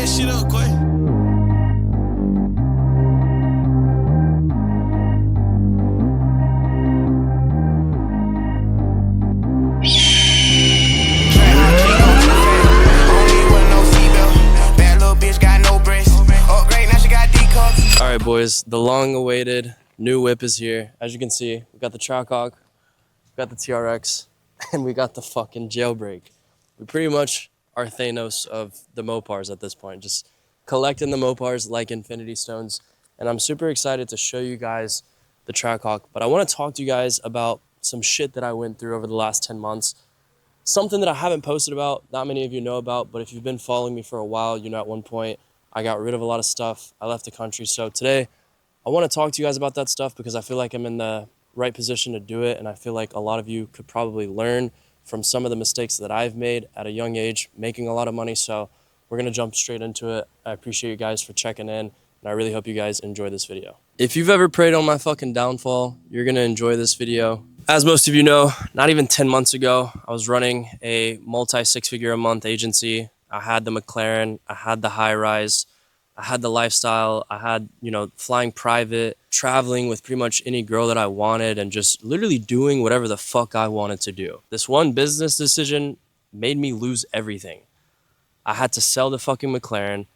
that shit up, Quay. All right, boys, the long-awaited new whip is here. As you can see, we got the Trackhawk, we got the TRX, and we got the fucking jailbreak. We pretty much are Thanos of the Mopars at this point, just collecting the Mopars like Infinity Stones. And I'm super excited to show you guys the Trackhawk, but I want to talk to you guys about some shit that I went through over the last 10 months. Something that I haven't posted about, not many of you know about, but if you've been following me for a while, you know at one point I got rid of a lot of stuff. I left the country. So today I want to talk to you guys about that stuff because I feel like I'm in the right position to do it. And I feel like a lot of you could probably learn from some of the mistakes that I've made at a young age, making a lot of money. So we're going to jump straight into it. I appreciate you guys for checking in, and I really hope you guys enjoy this video. If you've ever preyed on my fucking downfall, you're going to enjoy this video. As most of you know, not even 10 months ago, I was running a multi-six-figure-a-month agency. I had the McLaren, I had the high-rise, I had the lifestyle, I had, flying private, traveling with pretty much any girl that I wanted, and just literally doing whatever the fuck I wanted to do. This one business decision made me lose everything. I had to sell the fucking McLaren.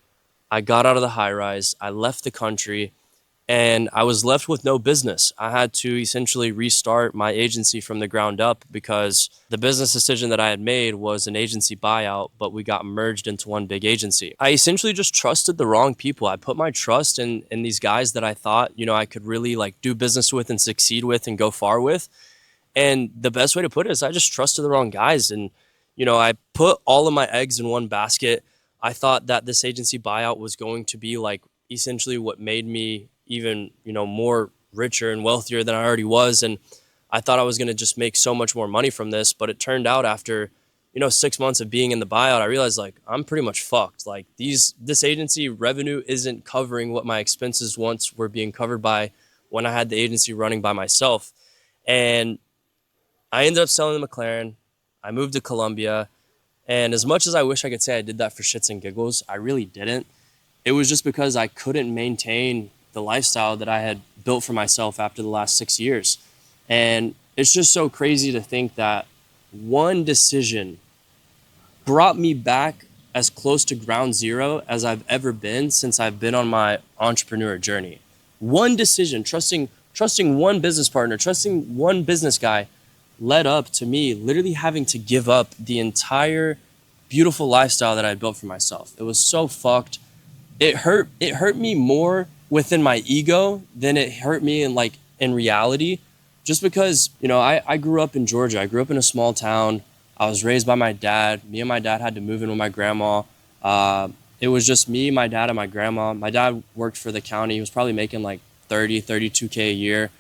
I got out of the high-rise, I left the country, and I was left with no business. I had to essentially restart my agency from the ground up because the business decision that I had made was an agency buyout, but we got merged into one big agency. I essentially just trusted the wrong people. I put my trust in these guys that I thought, I could really do business with and succeed with and go far with. And the best way to put it is I just trusted the wrong guys. And, I put all of my eggs in one basket. I thought that this agency buyout was going to be essentially what made me even, more richer and wealthier than I already was. And I thought I was going to just make so much more money from this. But it turned out after, 6 months of being in the buyout, I realized I'm pretty much fucked. This agency revenue isn't covering what my expenses once were being covered by when I had the agency running by myself. And I ended up selling the McLaren. I moved to Colombia. And as much as I wish I could say I did that for shits and giggles, I really didn't. It was just because I couldn't maintain the lifestyle that I had built for myself after the last 6 years. And it's just so crazy to think that one decision brought me back as close to ground zero as I've ever been since I've been on my entrepreneur journey. One decision, trusting one business partner, trusting one business guy, led up to me literally having to give up the entire beautiful lifestyle that I built for myself. It was so fucked. It hurt me more within my ego than it hurt me in reality, just because, I grew up in Georgia. I grew up in a small town. I was raised by my dad. Me and my dad had to move in with my grandma. It was just me, my dad, and my grandma. My dad worked for the county. He was probably making $32K a year.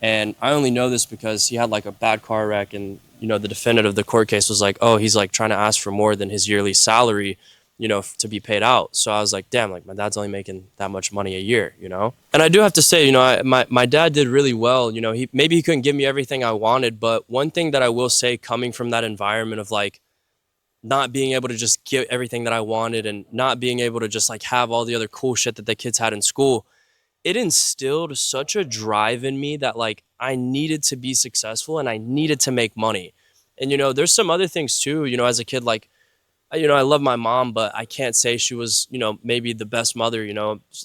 And I only know this because he had a bad car wreck, and, the defendant of the court case was he's trying to ask for more than his yearly salary, to be paid out. So I was like, damn, my dad's only making that much money a year, And I do have to say, my dad did really well. Maybe he couldn't give me everything I wanted, but one thing that I will say, coming from that environment of not being able to just get everything that I wanted and not being able to just have all the other cool shit that the kids had in school, it instilled such a drive in me that I needed to be successful and I needed to make money. And, there's some other things too, as a kid, I love my mom, but I can't say she was, maybe the best mother,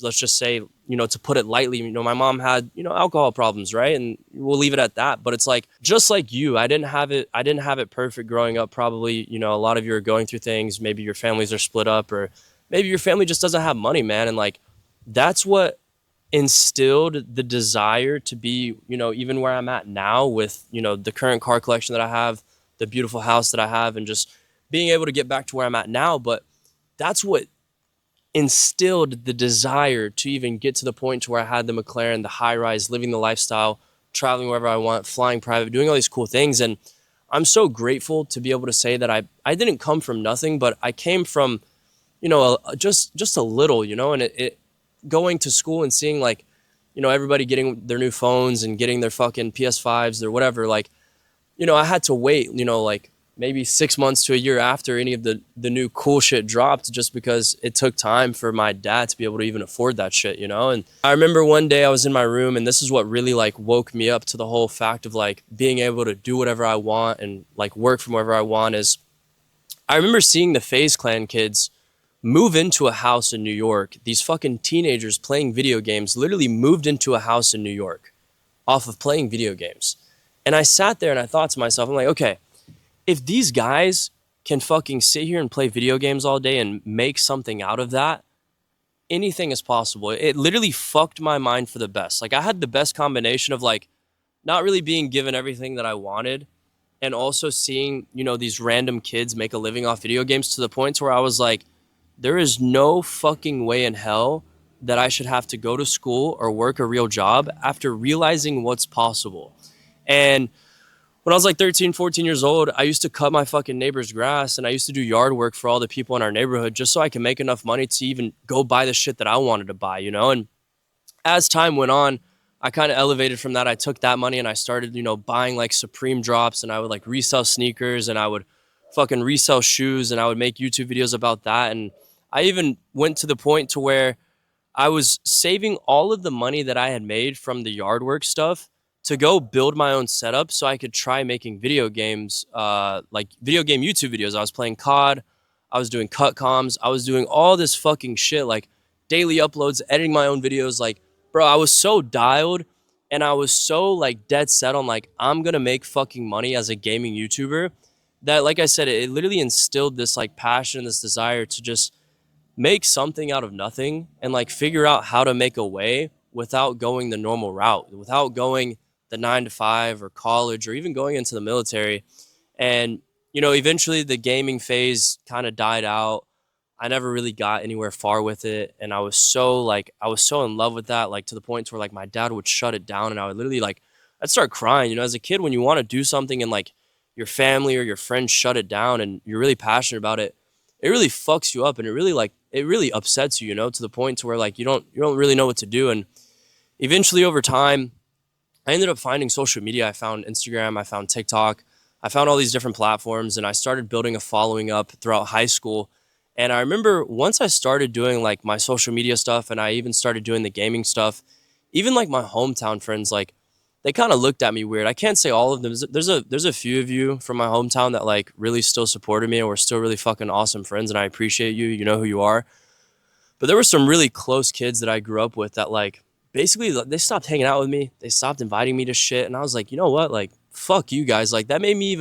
let's just say, to put it lightly, my mom had, alcohol problems, right? And we'll leave it at that. But it's just like you, I didn't have it perfect growing up. Probably, a lot of you are going through things. Maybe your families are split up, or maybe your family just doesn't have money, man. And that's what instilled the desire to be, even where I'm at now with, the current car collection that I have, the beautiful house that I have, and just being able to get back to where I'm at now. But that's what instilled the desire to even get to the point to where I had the McLaren, the high rise, living the lifestyle, traveling wherever I want, flying private, doing all these cool things. And I'm so grateful to be able to say that I didn't come from nothing, but I came from, just a little, and it going to school and seeing everybody getting their new phones and getting their fucking PS5s or whatever. I had to wait, maybe 6 months to a year after any of the new cool shit dropped, just because it took time for my dad to be able to even afford that shit, you know? And I remember one day I was in my room, and this is what really like woke me up to the whole fact of like being able to do whatever I want and like work from wherever I want. Is I remember seeing the FaZe Clan kids move into a house in New York. These fucking teenagers playing video games literally moved into a house in New York off of playing video games. And I sat there and I thought to myself, I'm like, okay, if these guys can fucking sit here and play video games all day and make something out of that, anything is possible. It literally fucked my mind for the best. Like I had the best combination of like not really being given everything that I wanted, and also seeing, you know, these random kids make a living off video games, to the point where I was like, there is no fucking way in hell that I should have to go to school or work a real job after realizing what's possible. And when I was like 13, 14 years old, I used to cut my fucking neighbor's grass, and I used to do yard work for all the people in our neighborhood just so I could make enough money to even go buy the shit that I wanted to buy, you know? And as time went on, I kind of elevated from that. I took that money and I started, you know, buying like Supreme drops, and I would like resell sneakers, and I would fucking resell shoes, and I would make YouTube videos about that. And I even went to the point to where I was saving all of the money that I had made from the yard work stuff to go build my own setup so I could try making video games, like video game YouTube videos. I was playing COD, I was doing cut comms, I was doing all this fucking shit, like daily uploads, editing my own videos. Like, bro, I was so dialed, and I was so like dead set on like, I'm gonna make fucking money as a gaming YouTuber, that, like I said, it literally instilled this like passion, this desire to just make something out of nothing and like figure out how to make a way without going the normal route, without going the 9 to 5 or college or even going into the military. And, you know, eventually the gaming phase kind of died out. I never really got anywhere far with it. And I was so in love with that, like to the point where like my dad would shut it down, and I would literally like, I'd start crying, you know, as a kid, when you want to do something and like your family or your friends shut it down and you're really passionate about it, it really fucks you up, and it really upsets you, you know, to the point to where like you don't really know what to do. And eventually over time, I ended up finding social media. I found Instagram, I found TikTok, I found all these different platforms, and I started building a following up throughout high school. And I remember once I started doing like my social media stuff, and I even started doing the gaming stuff, even like my hometown friends, like they kind of looked at me weird. I can't say all of them. There's a few of you from my hometown that like really still supported me and were still really fucking awesome friends, and I appreciate you. You know who you are. But there were some really close kids that I grew up with that like basically they stopped hanging out with me. They stopped inviting me to shit, and I was like, you know what? Like fuck you guys. Like that made me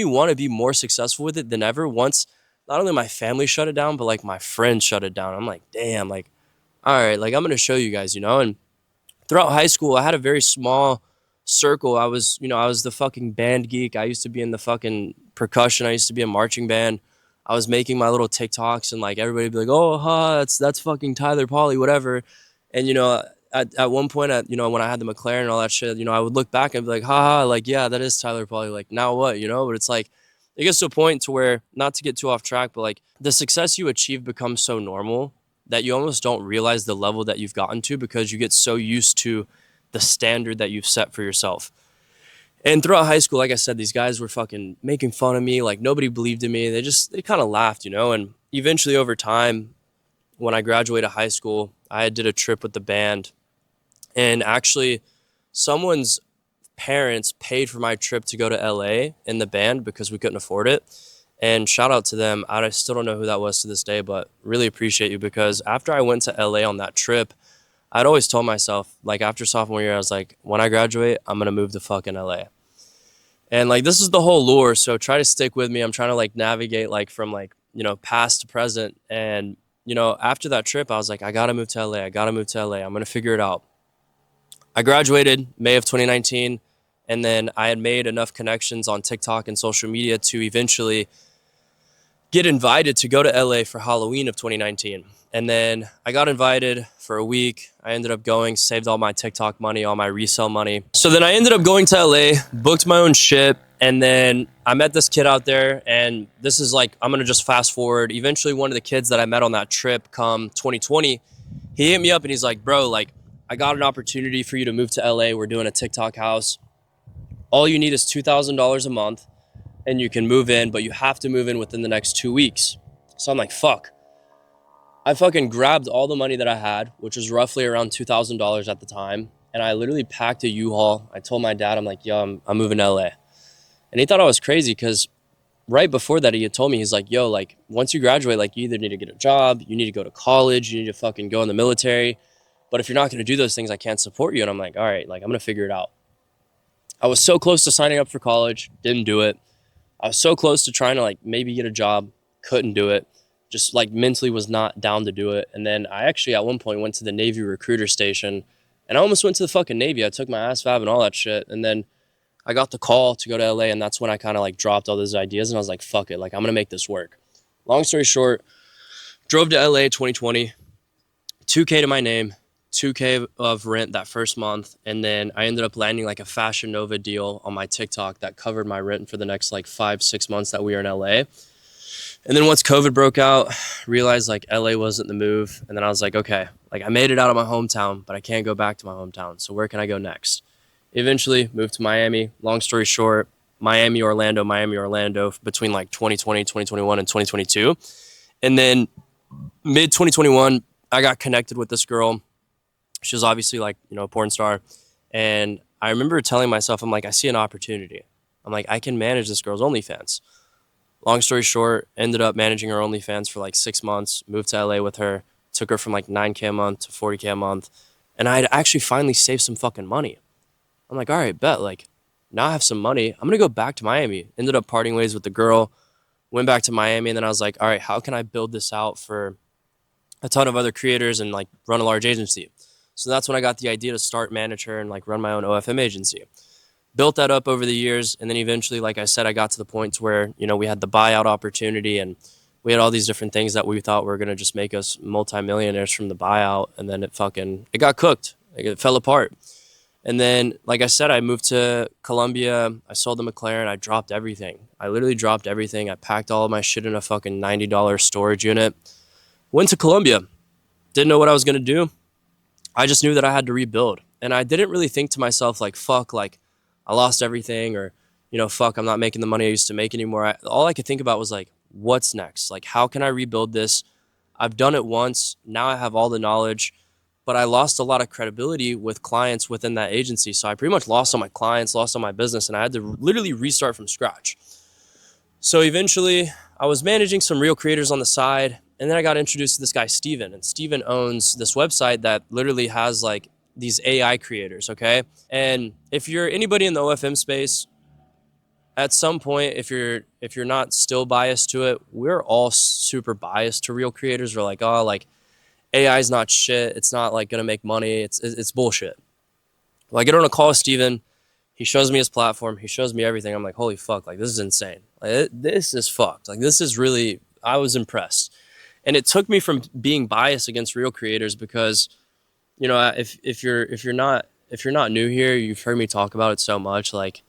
want to be more successful with it than ever. Once not only my family shut it down, but like my friends shut it down. I'm like, damn, like all right, like I'm gonna show you guys, you know. And throughout high school, I had a very small circle. I was the fucking band geek. I used to be in the fucking percussion. I used to be in marching band. I was making my little TikToks, and like everybody would be like, "Oh, that's fucking Tyler Polly, whatever." And you know, at one point, you know, when I had the McLaren and all that shit, you know, I would look back and be like, "Ha, like yeah, that is Tyler Polly." Like now what, you know? But it's like it gets to a point to where, not to get too off track, but like the success you achieve becomes so normal that you almost don't realize the level that you've gotten to, because you get so used to the standard that you've set for yourself. And throughout high school, like I said, these guys were fucking making fun of me. Like nobody believed in me. They kind of laughed, you know. And eventually over time, when I graduated high school, I did a trip with the band, and actually someone's parents paid for my trip to go to LA in the band because we couldn't afford it. And shout out to them. I still don't know who that was to this day, but really appreciate you, because after I went to LA on that trip, I'd always told myself, like after sophomore year, I was like, when I graduate, I'm going to move to fucking LA. And like, this is the whole lure. So try to stick with me. I'm trying to like navigate like from like, you know, past to present. And, you know, after that trip, I was like, I got to move to LA. I got to move to LA. I'm going to figure it out. I graduated May of 2019. And then I had made enough connections on TikTok and social media to eventually get invited to go to LA for Halloween of 2019. And then I got invited for a week. I ended up going, saved all my TikTok money, all my resale money. So then I ended up going to LA, booked my own shit. And then I met this kid out there, and this is like, I'm going to just fast forward. Eventually one of the kids that I met on that trip come 2020, he hit me up and he's like, bro, like I got an opportunity for you to move to LA. We're doing a TikTok house. All you need is $2,000 a month. and you can move in, but you have to move in within the next 2 weeks. So I'm like, fuck. I fucking grabbed all the money that I had, which was roughly around $2,000 at the time. And I literally packed a U-Haul. I told my dad, I'm like, yo, I'm moving to LA. And he thought I was crazy because right before that, he had told me, he's like, yo, like, once you graduate, like, you either need to get a job, you need to go to college, you need to fucking go in the military. But if you're not going to do those things, I can't support you. And I'm like, all right, like, I'm going to figure it out. I was so close to signing up for college, didn't do it. I was so close to trying to like maybe get a job, couldn't do it. Just like mentally was not down to do it. And then I actually at one point went to the Navy recruiter station and I almost went to the fucking Navy. I took my ASVAB and all that shit. And then I got the call to go to LA and that's when I kind of like dropped all those ideas and I was like, fuck it, like I'm gonna make this work. Long story short, drove to LA 2020, 2K to my name, 2K of rent that first month. And then I ended up landing like a Fashion Nova deal on my TikTok that covered my rent for the next like 5-6 months that we were in LA. And then once COVID broke out, realized like LA wasn't the move. And then I was like, okay, like I made it out of my hometown, but I can't go back to my hometown. So where can I go next? Eventually moved to Miami. Long story short, Miami, Orlando between like 2020, 2021, and 2022. And then mid 2021, I got connected with this girl. She was obviously like, you know, a porn star. And I remember telling myself, I'm like, I see an opportunity. I'm like, I can manage this girl's OnlyFans. Long story short, ended up managing her OnlyFans for like 6 months, moved to LA with her, took her from like 9K a month to 40K a month. And I had actually finally saved some fucking money. I'm like, all right, bet. Like, now I have some money. I'm going to go back to Miami. Ended up parting ways with the girl, went back to Miami. And then I was like, all right, how can I build this out for a ton of other creators and like run a large agency? So that's when I got the idea to start manage her and like run my own OFM agency. Built that up over the years. And then eventually, like I said, I got to the point where, you know, we had the buyout opportunity and we had all these different things that we thought were going to just make us multimillionaires from the buyout. And then it got cooked. Like, it fell apart. And then, like I said, I moved to Colombia. I sold the McLaren. I dropped everything. I literally dropped everything. I packed all of my shit in a fucking $90 storage unit. Went to Colombia. Didn't know what I was going to do. I just knew that I had to rebuild. And I didn't really think to myself, like, fuck, like, I lost everything, or, you know, fuck, I'm not making the money I used to make anymore. All I could think about was, like, what's next? Like, how can I rebuild this? I've done it once. Now I have all the knowledge, but I lost a lot of credibility with clients within that agency. So I pretty much lost all my clients, lost all my business, and I had to literally restart from scratch. So eventually, I was managing some real creators on the side. And then I got introduced to this guy, Steven. And Steven owns this website that literally has like these AI creators, okay? And if you're anybody in the OFM space, at some point, if you're not still biased to it, we're all super biased to real creators. We're like, oh, like AI is not shit. It's not like gonna make money. It's bullshit. Well, I get on a call with Steven. He shows me his platform. He shows me everything. I'm like, holy fuck, like this is insane. Like this is fucked. Like this is really, I was impressed. And it took me from being biased against real creators because, you know, if you're not new here, you've heard me talk about it so much. Like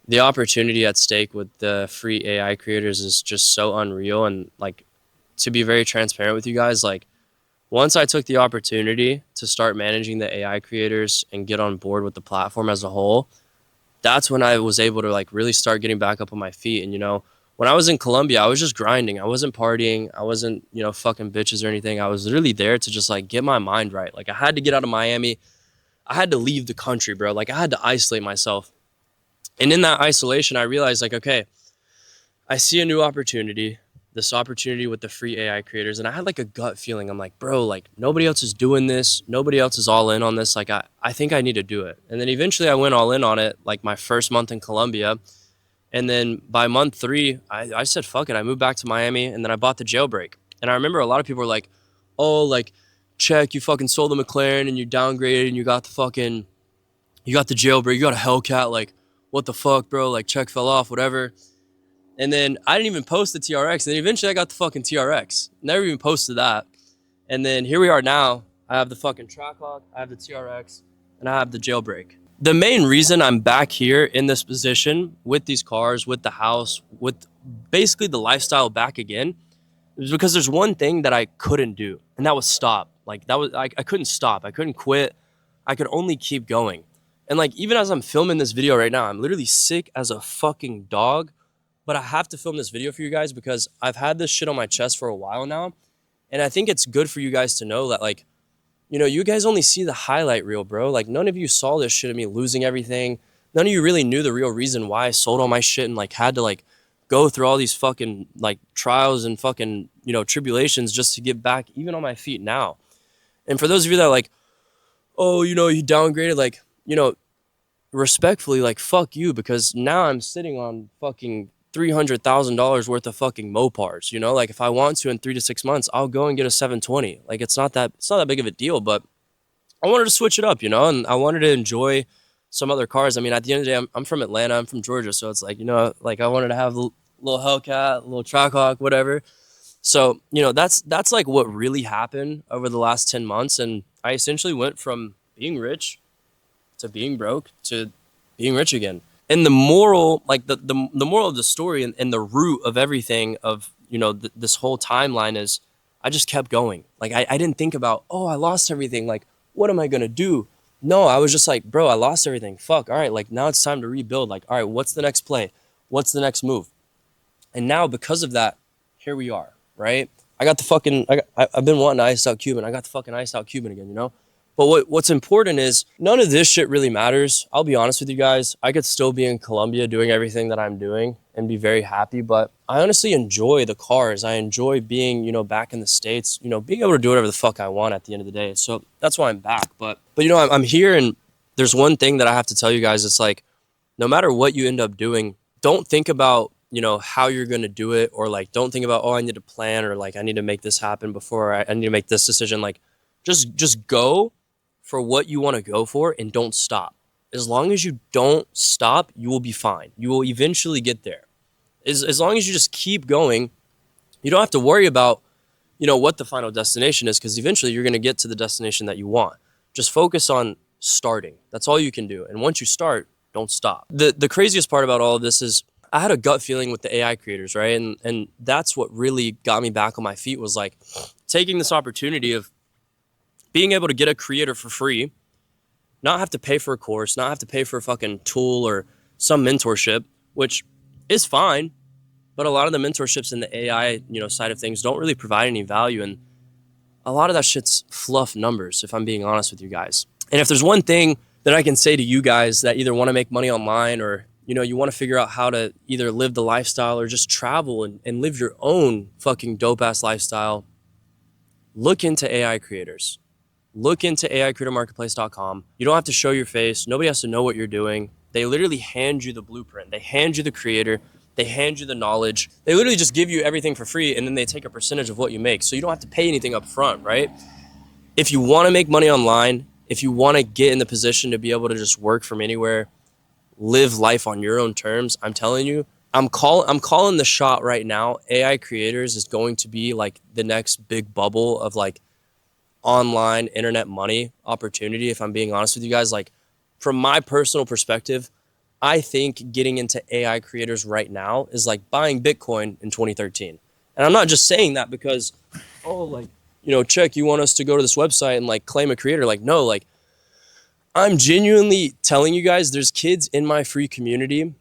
the opportunity at stake with the free AI creators is just so unreal. And like, to be very transparent with you guys, like once I took the opportunity to start managing the AI creators and get on board with the platform as a whole, that's when I was able to like really start getting back up on my feet. And, you know, when I was in Colombia, I was just grinding. I wasn't partying. I wasn't, you know, fucking bitches or anything. I was literally there to just like get my mind right. Like I had to get out of Miami. I had to leave the country, bro. Like I had to isolate myself. And in that isolation, I realized like, okay, I see a new opportunity, this opportunity with the free AI creators. And I had like a gut feeling. I'm like, bro, like nobody else is doing this. Nobody else is all in on this. Like I think I need to do it. And then eventually I went all in on it, like my first month in Colombia. And then by month 3, I said, fuck it. I moved back to Miami and then I bought the jailbreak. And I remember a lot of people were like, oh, like, check, you fucking sold the McLaren and you downgraded and you got the jailbreak, you got a Hellcat. Like, what the fuck, bro? Like, check fell off, whatever. And then I didn't even post the TRX. And then eventually I got the fucking TRX. Never even posted that. And then here we are now. I have the fucking Trackhawk, I have the TRX, and I have the jailbreak. The main reason I'm back here in this position with these cars, with the house, with basically the lifestyle back again, is because there's one thing that I couldn't do, and that was stop. Like that was, I couldn't stop. I couldn't quit. I could only keep going. And like, even as I'm filming this video right now, I'm literally sick as a fucking dog, but I have to film this video for you guys because I've had this shit on my chest for a while now. And I think it's good for you guys to know that, like, you know, you guys only see the highlight reel, bro. Like, none of you saw this shit of me losing everything. None of you really knew the real reason why I sold all my shit and, like, had to, like, go through all these fucking, like, trials and fucking, you know, tribulations just to get back even on my feet now. And for those of you that are like, oh, you know, you downgraded, like, you know, respectfully, like, fuck you, because now I'm sitting on fucking $300,000 worth of fucking Mopars, you know? Like, if I want to in 3 to 6 months, I'll go and get a 720. Like, it's not that big of a deal, but I wanted to switch it up, you know, and I wanted to enjoy some other cars. I mean, at the end of the day, I'm from Atlanta, I'm from Georgia, so it's like, you know, like, I wanted to have a little Hellcat, a little Trackhawk, whatever. So, you know, that's like what really happened over the last 10 months. And I essentially went from being rich to being broke to being rich again. And the moral, like the moral of the story and the root of everything of, you know, this whole timeline is I just kept going. Like, I didn't think about, oh, I lost everything. Like, what am I going to do? No, I was just like, bro, I lost everything. Fuck. All right. Like, now it's time to rebuild. Like, all right, what's the next play? What's the next move? And now because of that, here we are, right? I got the fucking, I've been wanting iced out Cuban. I got the fucking iced out Cuban again, you know? But what's important is none of this shit really matters. I'll be honest with you guys. I could still be in Colombia doing everything that I'm doing and be very happy. But I honestly enjoy the cars. I enjoy being, you know, back in the States, you know, being able to do whatever the fuck I want at the end of the day. So that's why I'm back. But you know, I'm here, and there's one thing that I have to tell you guys. It's like, no matter what you end up doing, don't think about, you know, how you're going to do it, or like, don't think about, oh, I need to plan, or like, I need to make this happen before I need to make this decision. Like, just go for what you want to go for and don't stop. As long as you don't stop, you will be fine. You will eventually get there. As long as you just keep going, you don't have to worry about, you know, what the final destination is, because eventually you're going to get to the destination that you want. Just focus on starting. That's all you can do. And once you start, don't stop. The craziest part about all of this is I had a gut feeling with the AI creators, right? And that's what really got me back on my feet, was like taking this opportunity of being able to get a creator for free, not have to pay for a course, not have to pay for a fucking tool or some mentorship, which is fine. But a lot of the mentorships in the AI, you know, side of things don't really provide any value. And a lot of that shit's fluff numbers, if I'm being honest with you guys. And if there's one thing that I can say to you guys that either want to make money online, or, you know, you want to figure out how to either live the lifestyle or just travel and live your own fucking dope ass lifestyle, look into AI creators. Look into AICreatorMarketplace.com. You don't have to show your face. Nobody has to know what you're doing. They literally hand you the blueprint. They hand you the creator. They hand you the knowledge. They literally just give you everything for free, and then they take a percentage of what you make. So you don't have to pay anything up front, right? If you want to make money online, if you want to get in the position to be able to just work from anywhere, live life on your own terms, I'm telling you, I'm calling the shot right now. AI creators is going to be like the next big bubble of like online internet money opportunity. If I'm being honest with you guys, like, from my personal perspective, I think getting into AI creators right now is like buying Bitcoin in 2013. And I'm not just saying that because, oh, like, you know, check, you want us to go to this website and like claim a creator. Like, no, like, I'm genuinely telling you guys, there's kids in my free community.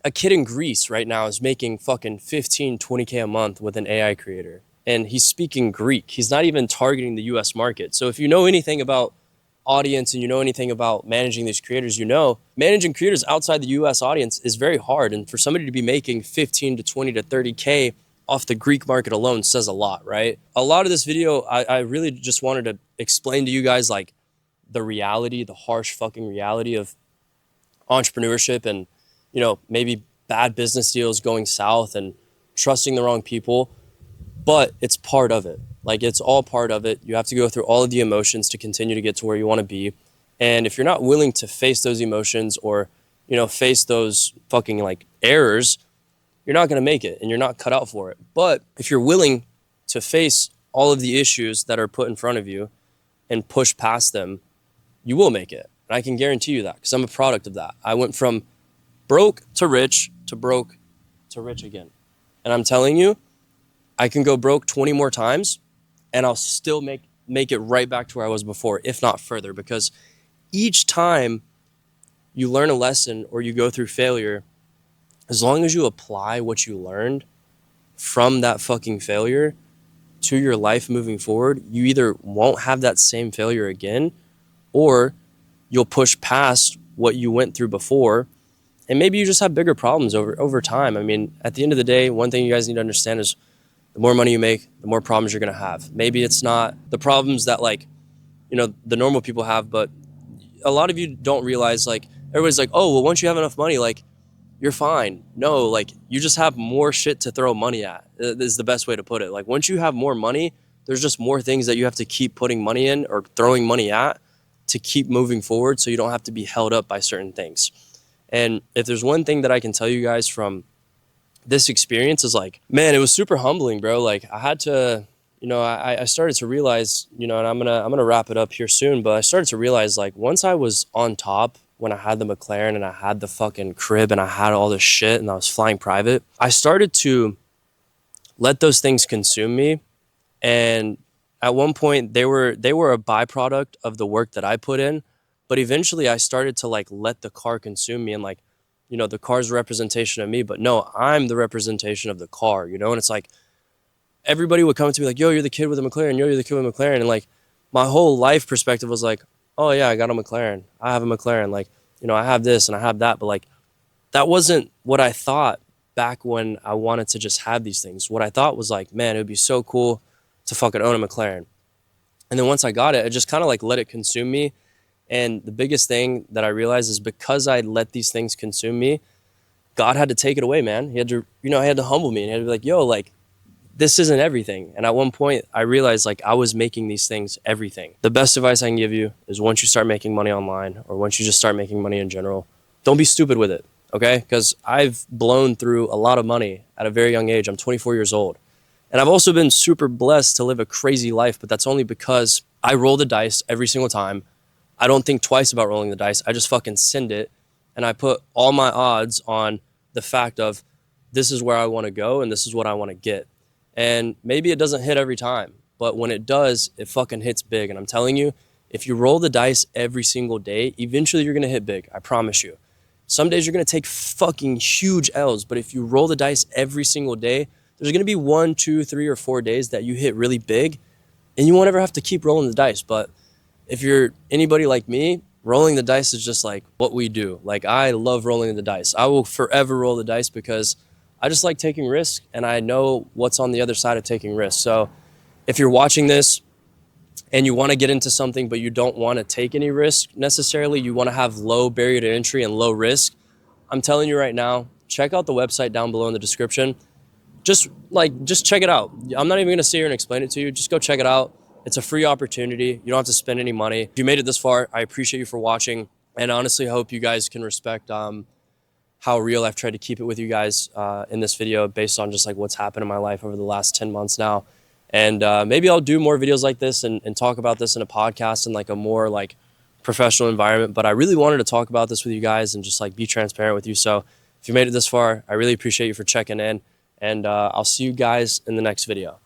A kid in Greece right now is making fucking 15, 20K a month with an AI creator. And he's speaking Greek. He's not even targeting the US market. So if you know anything about audience and you know anything about managing these creators, you know, managing creators outside the US audience is very hard. And for somebody to be making 15 to 20 to 30K off the Greek market alone says a lot, right? A lot of this video, I really just wanted to explain to you guys like the reality, the harsh fucking reality of entrepreneurship and, you know, maybe bad business deals going south and trusting the wrong people. But it's part of it. Like, it's all part of it. You have to go through all of the emotions to continue to get to where you want to be. And if you're not willing to face those emotions or, you know, face those fucking like errors, you're not going to make it and you're not cut out for it. But if you're willing to face all of the issues that are put in front of you and push past them, you will make it. And I can guarantee you that because I'm a product of that. I went from broke to rich to broke to rich again. And I'm telling you, I can go broke 20 more times and I'll still make it right back to where I was before, if not further, because each time you learn a lesson or you go through failure, as long as you apply what you learned from that fucking failure to your life moving forward, you either won't have that same failure again, or you'll push past what you went through before, and maybe you just have bigger problems over time. I mean, at the end of the day, one thing you guys need to understand is the more money you make, the more problems you're going to have. Maybe it's not the problems that, like, the normal people have, but a lot of you don't realize, like, everybody's like, oh, well, once you have enough money, like, you're fine. No, like, you just have more shit to throw money at, is the best way to put it. Like, once you have more money, there's just more things that you have to keep putting money in or throwing money at to keep moving forward, so you don't have to be held up by certain things. And if there's one thing that I can tell you guys from this experience is, like, man, it was super humbling, bro. Like, I had to, I started to realize, and I'm gonna wrap it up here soon, but I started to realize, like, once I was on top, when I had the McLaren and I had the fucking crib and I had all this shit and I was flying private, I started to let those things consume me. And at one point they were a byproduct of the work that I put in, but eventually I started to, like, let the car consume me, and, like, the car's a representation of me, but no, I'm the representation of the car, and it's like everybody would come to me like, yo, you're the kid with a McLaren, yo, you're the kid with a McLaren, and, like, my whole life perspective was like, oh yeah, I got a McLaren, I have a McLaren, like, I have this and I have that, but, like, that wasn't what I thought back when I wanted to just have these things. What I thought was, like, man, it would be so cool to fucking own a McLaren. And then once I got it, I just kind of, like, let it consume me. And the biggest thing that I realized is, because I let these things consume me, God had to take it away, man. He had to, I had to humble me, and he had to be like, yo, like, this isn't everything. And at one point I realized, like, I was making these things everything. The best advice I can give you is, once you start making money online, or once you just start making money in general, don't be stupid with it, okay? Because I've blown through a lot of money at a very young age. I'm 24 years old. And I've also been super blessed to live a crazy life, but that's only because I roll the dice every single time. I don't think twice about rolling the dice. I just fucking send it, and I put all my odds on the fact of, this is where I want to go and this is what I want to get. And maybe it doesn't hit every time, but when it does, it fucking hits big. And I'm telling you, if you roll the dice every single day, eventually you're going to hit big. I promise you. Some days you're going to take fucking huge L's, but if you roll the dice every single day, there's going to be 1, 2, 3, or 4 days that you hit really big, and you won't ever have to keep rolling the dice. But if you're anybody like me, rolling the dice is just, like, what we do. Like, I love rolling the dice. I will forever roll the dice because I just like taking risks, and I know what's on the other side of taking risks. So if you're watching this and you want to get into something, but you don't want to take any risk necessarily, you want to have low barrier to entry and low risk, I'm telling you right now, check out the website down below in the description. Just check it out. I'm not even going to sit here and explain it to you. Just go check it out. It's a free opportunity. You don't have to spend any money. If you made it this far, I appreciate you for watching. And honestly, I hope you guys can respect how real I've tried to keep it with you guys in this video, based on just, like, what's happened in my life over the last 10 months now. And maybe I'll do more videos like this and talk about this in a podcast in, like, a more, like, professional environment. But I really wanted to talk about this with you guys and just, like, be transparent with you. So if you made it this far, I really appreciate you for checking in. And I'll see you guys in the next video.